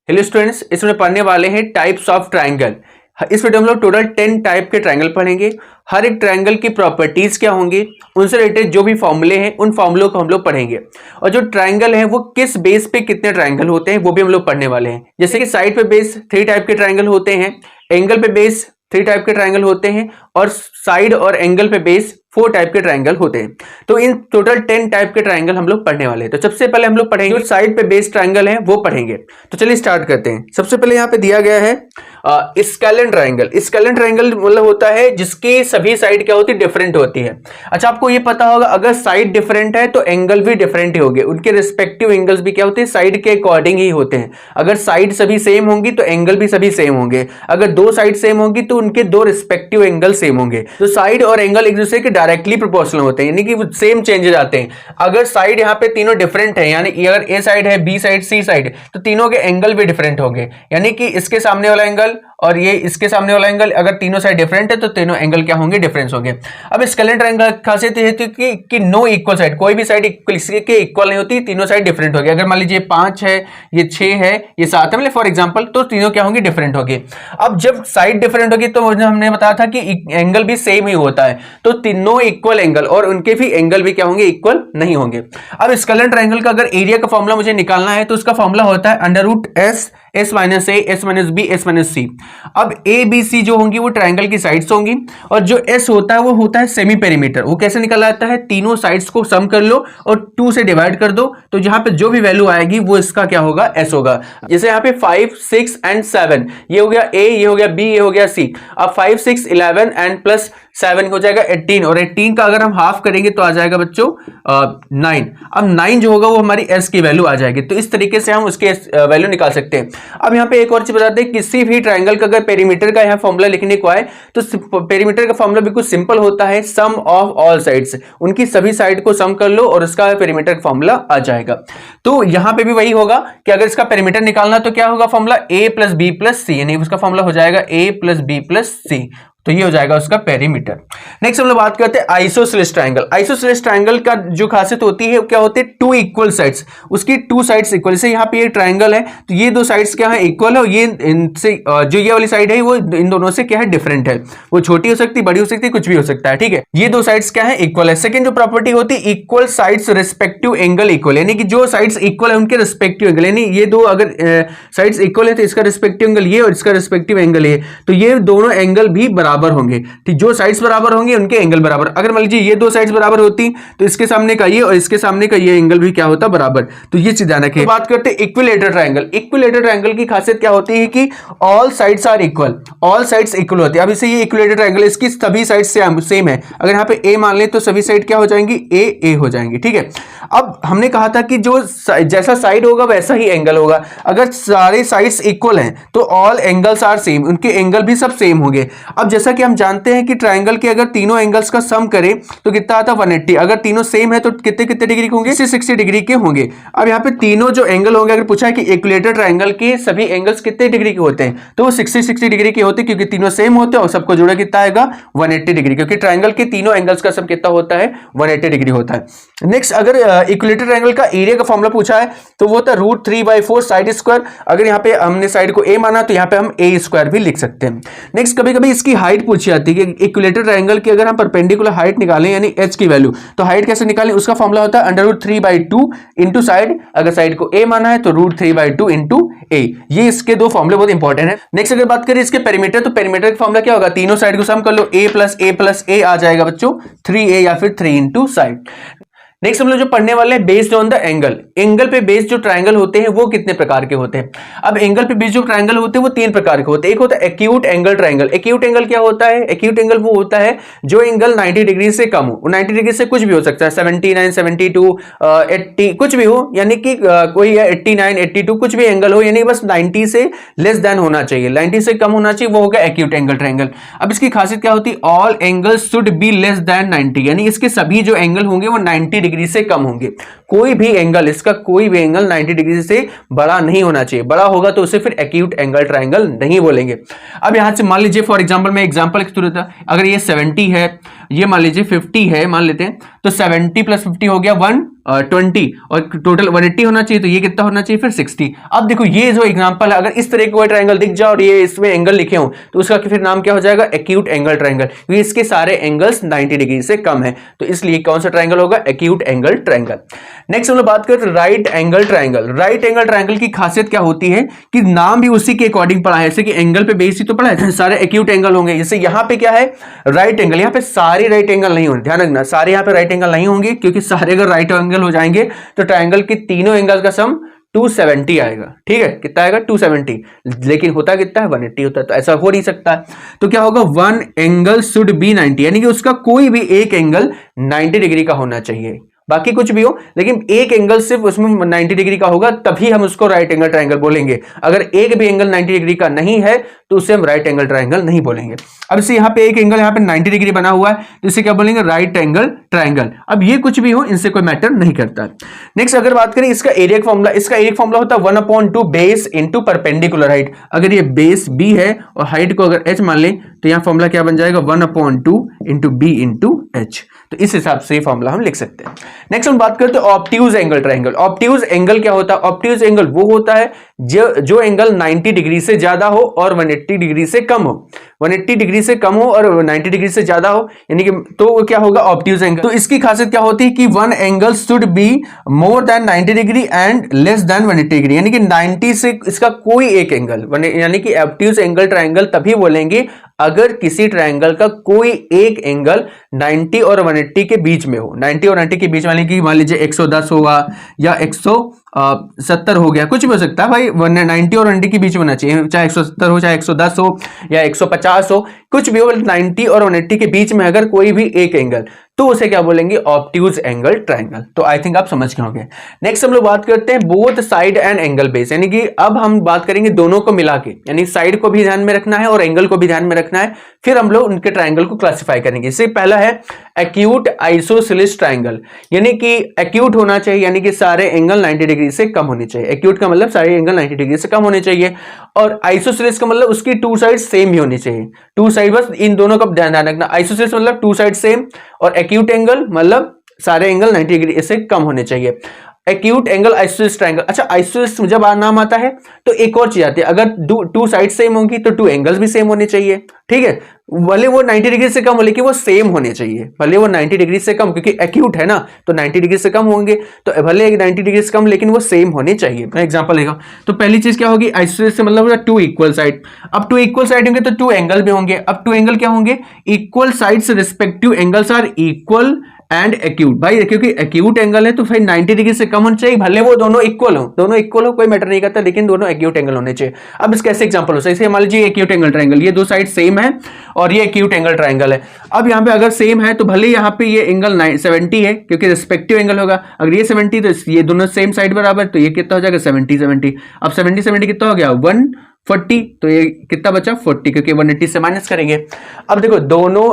Hello students, इसमें पढ़ने वाले हैं टाइप्स ऑफ ट्रायंगल। इस वीडियो में हम लोग टोटल 10 टाइप के ट्रायंगल पढ़ेंगे। हर एक ट्रायंगल की प्रॉपर्टीज क्या होंगी, उनसे रिलेटेड जो भी फॉर्मूले हैं उन फॉर्मूलों को हम लोग पढ़ेंगे। और जो ट्रायंगल है वो किस बेस पे कितने ट्रायंगल होते हैं वो भी हम लोग पढ़ने वाले हैं। जैसे कि साइड पे बेस 3 टाइप के ट्रायंगल होते हैं, एंगल पे बेस 3 टाइप के ट्रायंगल होते हैं और साइड और एंगल पे बेस 4 टाइप के ट्रायंगल होते हैं। तो इन टोटल 10 टाइप के ट्रायंगल हम लोग पढ़ने वाले हैं। तो सबसे पहले हम लोग पढ़ेंगे जो साइड पे बेस ट्रायंगल है वो पढ़ेंगे। तो चलिए स्टार्ट करते हैं। सबसे पहले यहाँ पे दिया गया है स्केलन ट्रायंगल। स्केलन ट्रायंगल मतलब होता है जिसकी सभी साइड क्या होती है, डिफरेंट होती है। अच्छा, आपको ये पता होगा अगर साइड डिफरेंट है तो एंगल भी डिफरेंट ही होंगे। उनके रिस्पेक्टिव एंगल्स भी क्या होते हैं, साइड के अकॉर्डिंग ही होते हैं। अगर साइड सभी सेम होंगी तो एंगल भी सभी सेम होंगे। अगर दो साइड सेम होंगी तो उनके दो रिस्पेक्टिव एंगल सेम होंगे। तो साइड और एंगल एक दूसरे के डायरेक्टली प्रोपोर्शनल होते हैं, यानी कि वो सेम चेंजेस आते हैं। अगर साइड यहाँ पे तीनों डिफरेंट है, यानी अगर ए साइड है, बी साइड, सी साइड, तो तीनों के एंगल भी डिफरेंट होंगे। यानी कि इसके सामने वाला एंगल और ये इसके सामने वाला एंगल, अगर तीनों साइड डिफरेंट है तो तीनों एंगल क्या होंगे, डिफरेंस होंगे। अब स्केलन ट्रायंगल खासियत ये है कि नो इक्वल साइड, कोई भी साइड किसी के इक्वल नहीं होती, तीनों साइड डिफरेंट होगी। अगर मान लीजिए 5 है, ये 6 है, ये 7 है, मतलब फॉर एग्जांपल, तो तीनों क्या होंगी, डिफरेंट होगी। अब जब साइड डिफरेंट होगी तो हमने बताया था कि एंगल भी सेम ही होता है। तो तीनों इक्वल एंगल और उनके भी एंगल भी क्या होंगे, इक्वल नहीं होंगे। अब स्केलन ट्रायंगल का अगर एरिया का फॉर्मूला मुझे निकालना है तो उसका फॉर्मूला होता है √S, S minus A, S minus B, S minus C. अब ए बी सी जो होंगी वो ट्रायंगल की साइड्स होंगी और जो S होता है वो होता है सेमी पेरीमीटर। वो कैसे निकाला जाता है, तीनों साइड्स को सम कर लो और 2 से डिवाइड कर दो, तो जहां पे जो भी वैल्यू आएगी वो इसका क्या होगा, S होगा। जैसे यहाँ पे 5, 6 एंड 7, ये हो गया A, ये हो गया B, ये हो गया C। अब 5, 6, 11 एंड प्लस 7 हो जाएगा 18, और 18 का अगर हम हाफ करेंगे तो आ जाएगा बच्चों 9। अब 9 जो होगा वो हमारी S की वैल्यू आ जाएगी। तो इस तरीके से हम उसके वैल्यू निकाल सकते हैं। अब यहाँ पे एक और चीज बताते हैं, किसी भी ट्रायंगल का अगर पेरीमीटर का यहाँ फॉर्मूला लिखने को आए तो पेरीमीटर का फॉर्मूला बिल्कुल सिंपल होता है, सम ऑफ ऑल साइड्स। उनकी सभी साइड को सम कर लो और उसका पेरीमीटर का फॉर्मूला आ जाएगा। तो यहाँ पे भी वही होगा कि अगर इसका पेरीमीटर निकालना तो क्या होगा formula, A plus B plus C, यानी उसका फॉर्मूला हो जाएगा A plus B plus C. तो ये हो जाएगा उसका पेरीमीटर। नेक्स्ट हम लोग बात करते हैं आइसोसेलेस ट्रायंगल। आइसोसेलेस ट्रायंगल का जो खासियत होती है क्या होती है, 2 इक्वल साइड्स, उसकी 2 साइड्स इक्वल। जैसे यहाँ पे ये ट्रायंगल है तो ये 2 साइड्स क्या है, इक्वल है, और ये इनसे जो ये वाली साइड है वो इन दोनों से क्या है, डिफरेंट है। वो छोटी हो सकती है, बड़ी हो सकती है, कुछ भी हो सकता है, ठीक है। ये 2 साइड्स क्या है, इक्वल है। सेकंड जो प्रॉपर्टी होती है, equal sides respective angle equal, यानी कि जो साइड्स इक्वल है उनके रिस्पेक्टिव एंगल, यानी ये दो अगर साइड्स इक्वल है तो इसका रिस्पेक्टिव एंगल ये और इसका रिस्पेक्टिव एंगल ये, तो ये दोनों एंगल भी बराबर होंगे। जो साइड्स बराबर होंगे उनके एंगल बराबर। अगर मान लीजिए ये 2 साइड्स बराबर होती तो इसके सामने का ये और इसके सामने का ये एंगल भी क्या होता, बराबर। तो ये चीज ध्यान रखें। तो बात करते हैं इक्विलेटरल ट्रायंगल। इक्विलेटरल ट्रायंगल की खासियत क्या होती है कि all sides are equal, all sides equal होती है। अब इसे ये इक्विलेटरल ट्रायंगल, इसकी सभी साइड्स सेम है। अगर यहाँ पे ए मान ले तो सभी साइड क्या हो जाएंगी, ए हो जाएंगी, ठीक है। अब हमने कहा था कि जो जैसा साइड होगा वैसा ही एंगल होगा। अगर सारे साइड्स इक्वल हैं तो ऑल एंगल्स आर सेम, उनके एंगल भी सब सेम होंगे। अब जैसा कि हम जानते हैं कि ट्रायंगल के अगर तीनों एंगल्स का सम करें तो कितना आता है, 180। अगर तीनों सेम है तो कितने कितने डिग्री के होंगे, 60 डिग्री के होंगे। अब यहाँ पे तीनों जो एंगल होंगे, अगर पूछा है कि इक्विलेटरल ट्रायंगल के सभी एंगल्स कितने डिग्री के होते हैं तो वो 60 डिग्री के होते हैं, क्योंकि तीनों सेम होते हैं और सबको जोड़ा कितना आएगा, 180 डिग्री, क्योंकि ट्रायंगल के तीनों एंगल्स का सम कितना होता है, 180 डिग्री होता है। नेक्स्ट अगर इक्विलेटरल ट्रायंगल का एरिया का फॉर्मूला पूछा है तो वो होता है √3/4 साइड स्क्वायर। अगर यहाँ पे हमने साइड को a माना तो यहाँ पे हम a² भी लिख सकते हैं। नेक्स्ट कभी कभी इसकी हाइट पूछी जाती है कि इक्विलेटरल ट्रायंगल की अगर हम परपेंडिकुलर हाइट निकालें, यानी h की वैल्यू, तो हाइट कैसे निकालें, उसका फॉर्मूला होता है √3/2 इंटू साइड। अगर साइड को a माना है तो √3/2 इंटू a। ये इसके 2 फॉर्मूले बहुत इंपॉर्टेंट है। नेक्स्ट अगर बात करें इसके पेरीमीटर, तो पेरीमीटर का फॉर्मूला क्या होगा, तीनों साइड को सम कर लो, a प्लस a आ जाएगा बच्चों 3a, या फिर 3 इंटू साइड। नेक्स्ट हम लोग जो पढ़ने वाले हैं based on the angle. Angle पे बेस्ड जो ट्रायंगल होते हैं वो कितने प्रकार के होते हैं। अब एंगल पे बेस्ड जो ट्रायंगल होते हैं वो 3 प्रकार के होते हैं। एक होता है acute angle triangle. Acute angle क्या होता है, एक्यूट एंगल वो होता है जो एंगल 90 डिग्री से कम हो। 90 डिग्री से कुछ भी हो सकता है, 79, 72, 80, कुछ भी हो, यानी कि कोई 89, 82, कुछ भी एंगल हो, यानी बस 90 से लेस देन होना चाहिए, 90 से कम होना चाहिए, वो होगा एक्यूट एंगल ट्रायंगल। अब इसकी खासियत क्या होती है, all angles should be less than 90, यानी इसके सभी जो एंगल होंगे वो 90 डिग्री से कम होंगे। कोई भी एंगल, इसका कोई भी एंगल 90 डिग्री से बड़ा नहीं होना चाहिए। बड़ा होगा तो उसे फिर एक्यूट एंगल ट्राइंगल नहीं बोलेंगे। अब यहां से मान लीजिए फॉर एग्जांपल मैं एग्जांपल लिख देता हूं, अगर ये 70 है, ये मान लीजिए 50 है, मान लेते हैं, तो 70 प्लस 50 हो गया 120 और टोटल 180 होना चाहिए, तो ये कितना होना चाहिए फिर 60। अब देखो ये जो एग्जांपल है, अगर इस तरह का कोई ट्रायंगल दिख जाए और ये इसमें एंगल लिखे हो तो उसका फिर नाम क्या हो जाएगा, एक्यूट एंगल ट्रायंगल, क्योंकि इसके सारे एंगल्स 90 डिग्री से कम है, तो इसलिए कौन सा ट्रायंगल होगा, एक्यूट एंगल ट्रायंगल। नेक्स्ट हम लोग बात करते हैं right angle triangle. Right angle triangle की खासियत क्या होती है कि नाम भी उसी के अकॉर्डिंग पढ़ा है, जैसे कि एंगल पे बेस ही तो पढ़ा है, सारे एक्यूट एंगल होंगे। जैसे यहां पे क्या है, राइट एंगल, यहां पे सारे राइट एंगल नहीं होंगे, ध्यान रखना, सारे यहां पे राइट एंगल नहीं होंगे, क्योंकि सारे अगर राइट एंगल हो जाएंगे तो ट्रायंगल के तीनों एंगल का सम 270 आएगा। ठीक है, कितना आएगा 270, लेकिन होता कितना है 180 होता है, तो ऐसा हो नहीं सकता है। तो क्या होगा, वन एंगल शुड बी 90, यानी कि उसका कोई भी एक एंगल 90 डिग्री का होना चाहिए, बाकी कुछ भी हो लेकिन एक एंगल सिर्फ उसमें 90 डिग्री का होगा, तभी हम उसको राइट एंगल ट्रायंगल बोलेंगे। अगर एक भी एंगल 90 डिग्री का नहीं है तो उसे हम राइट एंगल ट्रायंगल नहीं बोलेंगे। अब इसे यहाँ पे एक एंगल यहाँ पे 90 डिग्री बना हुआ है, तो इसे क्या बोलेंगे, राइट एंगल ट्रायंगल। अब ये कुछ भी हो, इनसे कोई मैटर नहीं करता। नेक्स्ट अगर बात करें इसका एरिया फॉर्मूला, इसका एरिया फॉर्मूला होता है 1/2 बेस इंटू परपेंडिकुलर हाइट। अगर ये बेस बी है और हाइट को अगर एच मान ले तो यहाँ फॉर्मूला क्या बन जाएगा, 1/2 इंटू बी इंटू एच। तो इस हिसाब से फॉर्मूला हम लिख सकते हैं। नेक्स्ट हम बात करते हैं obtuse angle triangle. Obtuse angle क्या होता है, ऑब्ट्यूज एंगल वो होता है जो एंगल 90 डिग्री से ज्यादा हो और 180 डिग्री से कम हो। 180 डिग्री से कम हो और 90 डिग्री से ज्यादा हो, यानी कि तो क्या होगा ऑब्ट्यूज एंगल। तो इसकी खासियत क्या होती है कि one angle should be more than 90 degree and less than 180 degree, यानी कि 90 से इसका कोई एक एंगल, यानी कि ऑब्ट्यूज एंगल ट्रायंगल तभी बोलेंगे अगर किसी ट्रायंगल का कोई एक एंगल 90 और 180 के बीच में हो। 90 और 90 के बीच में, कि मान लीजिए 110 होगा या 170 हो गया, कुछ भी हो सकता है भाई, 90 और 180 के बीच में होना चाहिए, चाहे 170 हो, चाहे 110 हो या 150 हो, कुछ भी हो, 90 और 180 के बीच में अगर कोई भी एक एंगल, तो उसे क्या बोलेंगे, ऑब्ट्यूज एंगल ट्रायंगल। तो आई थिंक आप समझ गए होंगे। नेक्स्ट हम लोग बात करते हैं both side and angle base, यानी कि अब हम बात करेंगे दोनों को मिला के, यानी साइड को भी ध्यान में रखना है और एंगल को भी ध्यान में रखना है, फिर हम लोग उनके ट्रायंगल को क्लासिफाई करेंगे। इससे पहला है एक्यूट आइसोसेलेस ट्रायंगल, यानी कि एक्यूट होना चाहिए, यानी कि सारे एंगल 90 डिग्री से कम होने चाहिए। एक्यूट का मतलब सारे एंगल 90 डिग्री से कम होने चाहिए, और आइसोसेलेस का मतलब उसकी टू साइड सेम ही होनी चाहिए। टू साइड, बस इन दोनों का ध्यान रखना, आइसोसेलेस मतलब टू साइड सेम, और एक्यूट एंगल मतलब सारे एंगल 90 डिग्री से कम होने चाहिए। Acute angle isosceles triangle. अच्छा, आइसोसेलेस जब नाम आता है तो एक और चीज आती है, अगर टू साइड सेम होंगी तो टू एंगल्स भी सेम होने चाहिए। ठीक है, भले वो 90 डिग्री से कम हो लेकिन वो सेम होने चाहिए, भले वो 90 डिग्री से कम, क्योंकि एक्यूट है ना तो 90 डिग्री से कम होंगे, तो भले 90 डिग्री से कम लेकिन वो सेम होने चाहिए। मैं एग्जांपल लेगा, तो पहली चीज क्या होगी, आइसोसेलेस से मतलब टू इक्वल साइड। अब टू इक्वल साइड होंगे तो टू एंगल भी होंगे। अब टू एंगल क्या होंगे, equal sides respective angles are equal and acute. भाई क्योंकि एक्यूट एंगल है तो फिर 90 डिग्री से कम होना चाहिए, भले वो दोनों इक्वल हो, दोनों इक्वल हो कोई मैटर नहीं करता, लेकिन दोनों एक्यूट एंगल होने चाहिए। अब इसका ऐसे एग्जांपल हो सकता है, जैसे मान लीजिए एक्यूट एंगल ट्रायंगल, ये दो साइड सेम है और ये एक्यूट एंगल ट्रायंगल है। अब यहाँ पे अगर सेम है तो भले यहाँ पे ये एंगल 70 है, क्योंकि रिस्पेक्टिव एंगल होगा। अगर ये 70 तो ये दोनों सेम साइड बराबर, तो ये कितना हो जाएगा 70। अब 70 कितना हो गया 140, तो ये कितना बचा 40, क्योंकि 180 से माइनस करेंगे। अब देखो दोनों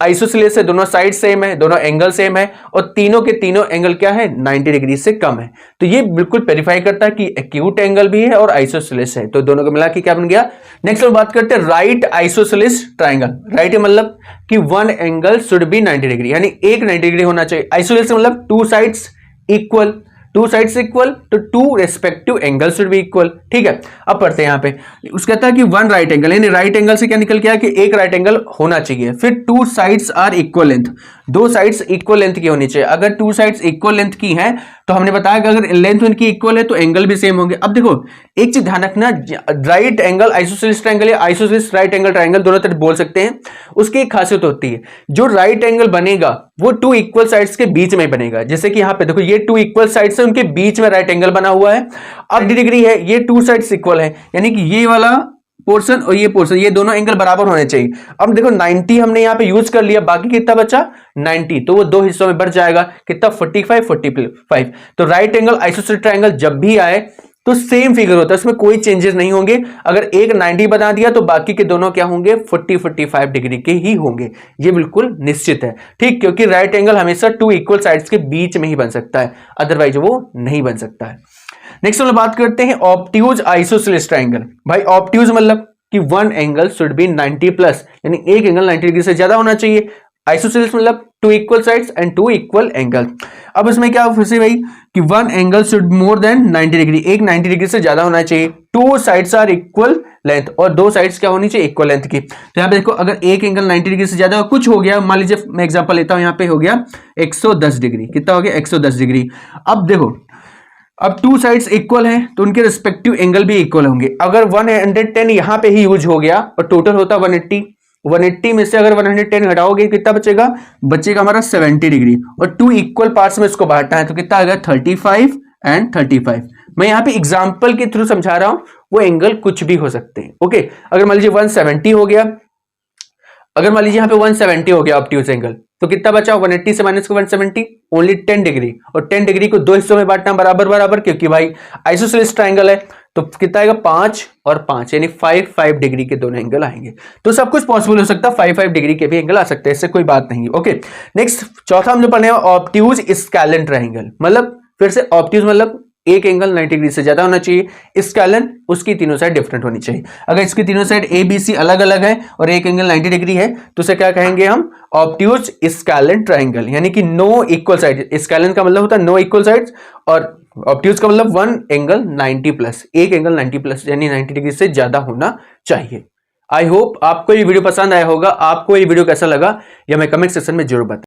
आइसोसेलेस है, दोनों साइड सेम है, दोनों एंगल सेम है, और तीनों के तीनों एंगल क्या है 90 डिग्री से कम है, तो ये बिल्कुल वेरीफाई करता है कि एक्यूट एंगल भी है और आइसोसेलेस है, तो दोनों को मिला के क्या बन गया। नेक्स्ट हम बात करते हैं राइट आइसोसेलेस ट्रायंगल। राइट मतलब कि one angle should be 90 degree, यानी एक 90 डिग्री होना चाहिए। आइसोसेलेस मतलब two sides equal, two sides equal तो two respective angle should be equal. ठीक है, अब पढ़ते हैं यहाँ पे, उसका कहता है कि वन राइट एंगल, यानी राइट एंगल से क्या निकल गया कि एक राइट एंगल होना चाहिए। फिर two sides are equal length, दो साइड्स इक्वल लेंथ की होनी चाहिए। अगर टू साइड्स इक्वल लेंथ की हैं तो हमने बताया कि अगर लेंथ उनकी इक्वल है तो एंगल भी सेम होंगे। अब देखो एक चीज ध्यान रखना, राइट एंगल आइसोसेलेस ट्रायंगल या आइसोसेलेस राइट एंगल ट्रायंगल दोनों तरफ बोल सकते हैं। उसकी एक खासियत होती है, जो राइट एंगल बनेगा वो टू इक्वल साइड्स के बीच में बनेगा। जैसे कि यहाँ पे देखो ये टू इक्वल साइड्स है, उनके बीच में राइट एंगल बना हुआ है। अब डिग्री है, ये टू साइड्स इक्वल है, यानी कि ये वाला पोर्शन और ये पोर्शन, ये दोनों एंगल बराबर होने चाहिए। अब देखो 90 हमने यहाँ पे यूज कर लिया, बाकी कितना बचा 90, तो वो दो हिस्सों में बढ़ जाएगा, कितना 45 45। तो राइट एंगल आइसोसेलेस ट्रायंगल जब भी आए तो सेम फिगर होता है, उसमें कोई चेंजेस नहीं होंगे। अगर एक 90 बना दिया तो बाकी के दोनों क्या होंगे, 40-45 डिग्री के ही होंगे, ये बिल्कुल निश्चित है, ठीक, क्योंकि राइट एंगल हमेशा टू इक्वल साइड्स के बीच में ही बन सकता है, अदरवाइज वो नहीं बन सकता है। नेक्स्ट हम बात करते हैं ऑब्ट्यूज आइसोसेलेस ट्रायंगल। भाई ऑब्ट्यूज मतलब कि one angle should be 90 plus, यानी एक एंगल 90 डिग्री से ज्यादा होना चाहिए। आइसोसेलेस मतलब two equal sides and two equal angle. अब इसमें क्या फिर से भाई कि one angle should more than 90 degree, एक 90 डिग्री से ज्यादा होना चाहिए। Two sides are equal length, और दो साइड्स क्या होनी चाहिए, इक्वल लेंथ की। तो यहाँ पे देखो अगर एक एंगल 90 डिग्री से ज्यादा कुछ हो गया, मान लीजिए मैं एग्जांपल लेता हूं, यहाँ पे हो गया 110 डिग्री, कितना हो गया 110 डिग्री। अब देखो अब टू साइड्स इक्वल हैं तो उनके रिस्पेक्टिव एंगल भी इक्वल होंगे। अगर 110 यहां पे ही यूज हो गया और टोटल होता 180 में से अगर 110 घटाओगे कितना बचेगा, बचेगा हमारा 70 डिग्री, और टू इक्वल पार्ट्स में इसको बांटना है तो कितना आ गया 35 एंड 35। मैं यहाँ पे एग्जांपल के थ्रू समझा रहा हूं, वो एंगल कुछ भी हो सकते हैं। ओके, अगर मान लीजिए 170 हो गया, अगर मान लीजिए यहाँ पे 170 हो गया ऑब्ट्यूज एंगल, तो कितना बचा 180 से माइनस 170, ओनली 10 डिग्री, और 10 डिग्री को दो हिस्सों में बांटना बराबर बराबर, क्योंकि भाई आइसोसेलेस ट्रायंगल है, तो कितना आएगा 5 और 5 यानी 5 डिग्री के दोनों एंगल आएंगे। तो सब कुछ पॉसिबल हो सकता है, 5 डिग्री के भी एंगल आ सकते हैं, इससे कोई बात नहीं है। ओके, नेक्स्ट चौथा हम जो पढ़ने ऑब्ट्यूज स्कैलन ट्रायंगल, मतलब फिर से ऑब्ट्यूज मतलब एक एंगल 90 डिग्री से ज्यादा होना चाहिए, स्कैलन उसकी तीनों साइड डिफरेंट होनी चाहिए। अगर इसकी तीनों साइड ए बी सी अलग अलग है और एक एंगल 90 डिग्री है तो उसे क्या कहेंगे हम, ऑब्ट्यूज स्कैलन ट्रायंगल, यानी कि नो इक्वल साइड। स्कैलन का मतलब होता है नो इक्वल साइड्स, और ऑब्ट्यूज का मतलब वन एंगल 90 प्लस, एक एंगल 90 प्लस यानी 90 डिग्री से ज्यादा होना चाहिए। आई होप आपको ये वीडियो पसंद आया होगा। आपको ये वीडियो कैसा लगा या मैं कमेंट सेक्शन में जरूर बताएं।